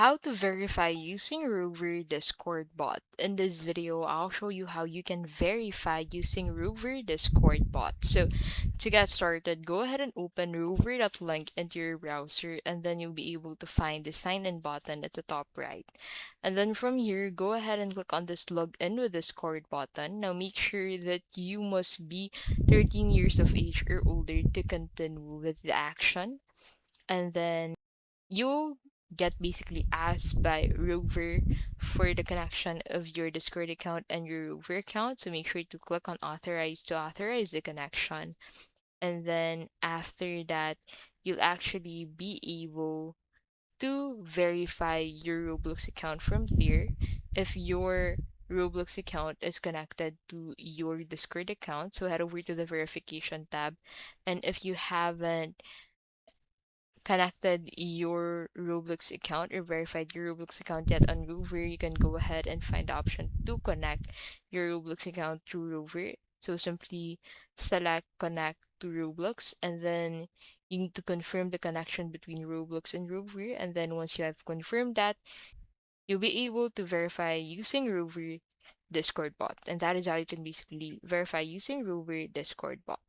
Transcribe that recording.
How to verify using Rover Discord bot. In this video, I'll show you how you can verify using Rover Discord bot. So to get started, go ahead and open rover.link into your browser, and then you'll be able to find the sign in button at the top right. And then from here, go ahead and click on this login with Discord button. Now make sure that you must be 13 years of age or older to continue with the action. And then you'll get basically asked by Rover for the connection of your Discord account and your Rover account. So make sure to click on authorize to authorize the connection. And then after that, you'll actually be able to verify your Roblox account from there. If your Roblox account is connected to your Discord account, so head over to the verification tab. And if you haven't connected your Roblox account or verified your Roblox account yet on Rover, you can go ahead and find the option to connect your Roblox account through Rover. So simply select connect to Roblox, and then you need to confirm the connection between Roblox and Rover. And then once you have confirmed that, you'll be able to verify using Rover Discord bot. And that is how you can basically verify using Rover Discord bot.